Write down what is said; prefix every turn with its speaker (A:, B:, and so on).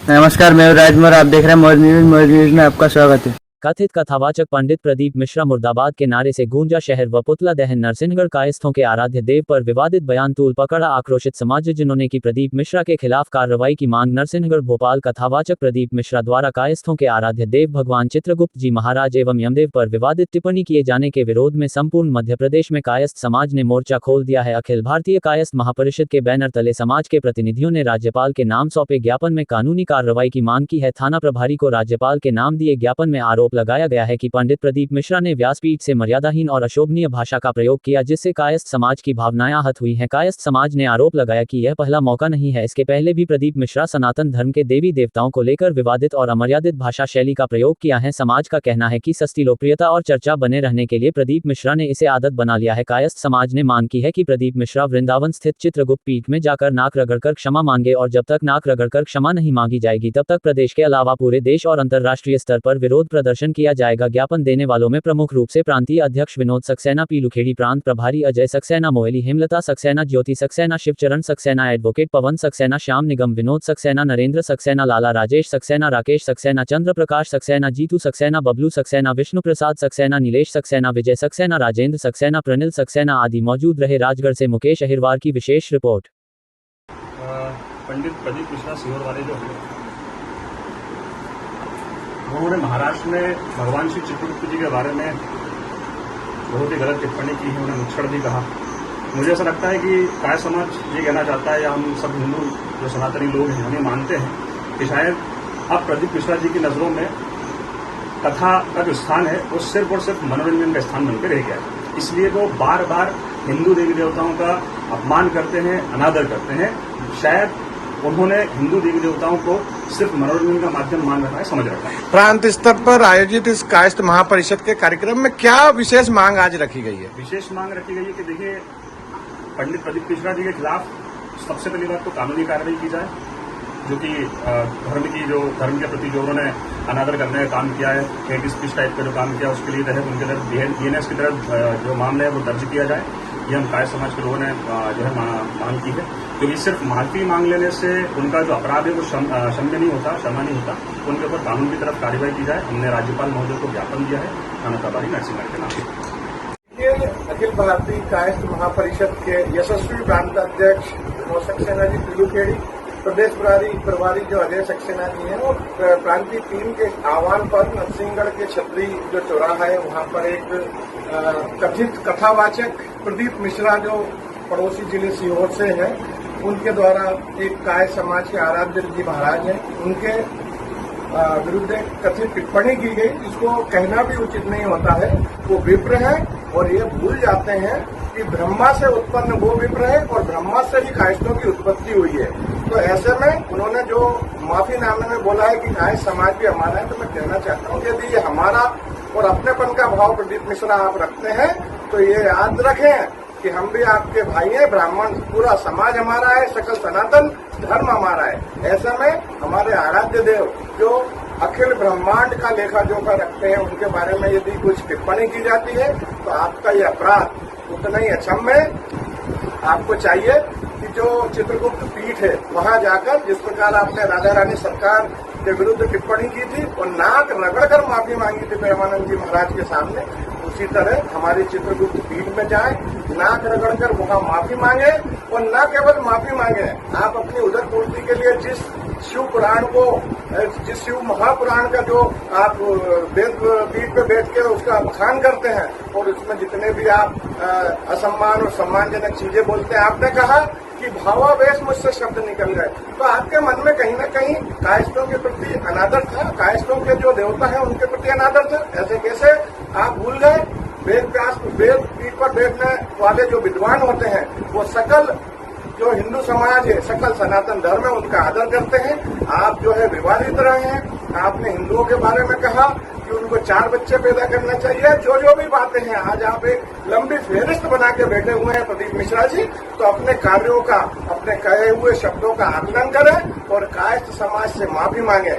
A: नमस्कार, मैं राजमोर। आप देख रहे हैं मौज न्यूज। मौज न्यूज में आपका स्वागत है।
B: कथित कथावाचक पंडित प्रदीप मिश्रा मुर्दाबाद के नारे से गूंजा शहर व पुतला दहन। नरसिंहगढ़ कायस्थों के आराध्य देव पर विवादित बयान तूल पकड़ा आक्रोशित समाज। जिन्होंने की प्रदीप मिश्रा के खिलाफ कार्रवाई की मांग। नरसिंहगढ़ भोपाल कथावाचक प्रदीप मिश्रा द्वारा कायस्थों के आराध्य देव भगवान चित्रगुप्त जी महाराज एवं यमदेव पर विवादित टिप्पणी किए जाने के विरोध में संपूर्ण मध्य प्रदेश में कायस्थ समाज ने मोर्चा खोल दिया है। अखिल भारतीय कायस्थ महापरिषद के बैनर तले समाज के प्रतिनिधियों ने राज्यपाल के नाम सौंपे ज्ञापन में कानूनी कार्रवाई की मांग की है। थाना प्रभारी को राज्यपाल के नाम दिए ज्ञापन में आरोप लगाया गया है कि पंडित प्रदीप मिश्रा ने व्यासपीठ से मर्यादाहीन और अशोभनीय भाषा का प्रयोग किया, जिससे कायस्थ समाज की भावनाएं आहत हुई हैं। कायस्थ समाज ने आरोप लगाया कि यह पहला मौका नहीं है। इसके पहले भी प्रदीप मिश्रा सनातन धर्म के देवी देवताओं को लेकर विवादित और अमर्यादित भाषा शैली का प्रयोग किया है। समाज का कहना है कि सस्ती लोकप्रियता और चर्चा बने रहने के लिए प्रदीप मिश्रा ने इसे आदत बना लिया है। कायस्थ समाज ने मांग की है कि प्रदीप मिश्रा वृंदावन स्थित चित्रगुप्त पीठ में जाकर नाक रगड़कर क्षमा मांगे और जब तक नाक रगड़कर क्षमा नहीं मांगी जाएगी तब तक प्रदेश के अलावा पूरे देश और अंतर्राष्ट्रीय स्तर पर विरोध प्रदर्शन किया जाएगा। ज्ञापन देने वालों में प्रमुख रूप से प्रांतीय अध्यक्ष विनोद सक्सेना, पीलूखेड़ी प्रांत प्रभारी अजय सक्सेना, मोएली हेमलता सक्सेना, ज्योति सक्सेना, शिवचरण सक्सेना, एडवोकेट पवन सक्सेना, श्याम निगम, विनोद सक्सेना, नरेंद्र सक्सेना, लाला राजेश सक्सेना, राकेश सक्सेना, चंद्र प्रकाश सक्सेना, जीतू सक्सेना, बबलू सक्सेना, विष्णु प्रसाद सक्सेना, नीलेश सक्सेना, विजय सक्सेना, राजेंद्र सक्सेना, प्रनिल सक्सेना आदि मौजूद रहे। राजगढ़ से मुकेश अहिरवार की विशेष रिपोर्ट।
C: पंडित प्रदीप मिश्रा सीहोर वाले जो हैं, उन्होंने महाराष्ट्र में भगवान श्री चित्रगुप्त जी के बारे में बहुत ही गलत टिप्पणी की है। उन्हें मुच्छड़ भी कहा। मुझे ऐसा लगता है कि काय समाज ये कहना चाहता है या हम सब हिंदू जो सनातनी लोग हैं हमें मानते हैं कि शायद अब प्रदीप मिश्रा जी की नजरों में कथा का जो स्थान है वो सिर्फ और सिर्फ मनोरंजन का स्थान बनकर रह गया है। इसलिए वो बार बार हिंदू देवी देवताओं का अपमान करते हैं, अनादर करते हैं। शायद उन्होंने हिंदू देवी देवताओं को सिर्फ मनोरंजन का माध्यम मान रखा है, समझ रखा है।
D: प्रांत स्तर पर आयोजित इस कायस्थ महापरिषद के कार्यक्रम में क्या विशेष मांग आज रखी गई है?
C: विशेष मांग रखी गई है कि देखिए, पंडित प्रदीप मिश्रा जी के खिलाफ सबसे पहली बात तो कानूनी कार्रवाई की जाए, जो कि धर्म के प्रति जो उन्होंने अनादर करने का काम किया है, हेट स्पीच टाइप का जो काम किया उसके लिए तहत उनके तरफ DNS की तरफ जो मामला है वो दर्ज किया जाए। ये हम काय समाज के लोगों ने जो है मांग की है, क्योंकि सिर्फ माफी मांग लेने से उनका जो अपराध है वो क्षम्य नहीं होता, क्षमा नहीं होता। उनके ऊपर कानून की तरफ कार्रवाई की जाए। हमने राज्यपाल महोदय को ज्ञापन दिया है थाना प्रभारी नरसिंहगढ़ के नाम।
D: अखिल भारतीय कायस्थ महापरिषद के यशस्वी प्रांत अध्यक्ष विनोद सक्सेना जी, पीलूखेड़ी प्रदेश प्रभारी जो अजय सक्सेना जी हैं, और प्रांतीय टीम के आह्वान पर नरसिंहगढ़ के छतरी जो चौराहा है वहां पर एक कथित कथावाचक प्रदीप मिश्रा जो पड़ोसी जिले सीहोर से हैं, उनके द्वारा एक काय समाज के आराध्य जी महाराज हैं, उनके विरुद्ध एक कथित टिप्पणी की गई, जिसको कहना भी उचित नहीं होता है। वो विप्र है और ये भूल जाते हैं कि ब्रह्मा से उत्पन्न वो विप्र है और ब्रह्मा से ही कायस्थों की उत्पत्ति हुई है। तो ऐसे में उन्होंने जो माफीनामे में बोला है कि काय समाज भी हमारा है, तो मैं कहना चाहता हूँ यदि ये हमारा और अपनेपन का भाव प्रदीप मिश्रा आप रखते हैं तो ये याद रखें कि हम भी आपके भाई हैं। ब्राह्मण पूरा समाज हमारा है, सकल सनातन धर्म हमारा है। ऐसे में हमारे आराध्य देव जो अखिल ब्रह्मांड का लेखा जोखा रखते हैं, उनके बारे में यदि कुछ टिप्पणी की जाती है तो आपका ये अपराध उतना ही अक्षम्य है। आपको चाहिए कि जो चित्रगुप्त पीठ है वहां जाकर जिस प्रकार आपने राजा रानी सरकार के विरुद्ध टिप्पणी की थी और नाक रगड़कर माफी मांगी थी प्रेमानंद जी महाराज के सामने, उसी तरह हमारी चित्रगुप्त पीठ में जाएं, नाक रगड़कर वहां माफी मांगे और न केवल माफी मांगे, आप अपनी उदर पूर्ति के लिए जिस शिव महापुराण का जो आप वेद पीठ पे बैठ के उसका बखान करते हैं और उसमें जितने भी आप असम्मान और सम्मानजनक चीजें बोलते हैं, आपने कहा कि भावावेश मुझसे शब्द निकल गए, तो आपके मन में कहीं न कहीं कायस्थों के प्रति अनादर था, कायस्थों के जो देवता है उनके प्रति अनादर था। ऐसे कैसे आप भूल गए? वेद पीठ पर बैठने वाले जो विद्वान होते हैं वो सकल जो हिंदू समाज है, सकल सनातन धर्म है, उनका आदर करते हैं। आप जो है विवादित रहे हैं। आपने हिंदुओं के बारे में कहा कि उनको 4 बच्चे पैदा करना चाहिए। जो भी बातें हैं आज आप एक लंबी फेहरिस्त बना के बैठे हुए हैं प्रदीप मिश्रा जी, तो अपने कार्यों का, अपने कहे हुए शब्दों का आकलन करें और कायस्थ समाज से माफी मांगे।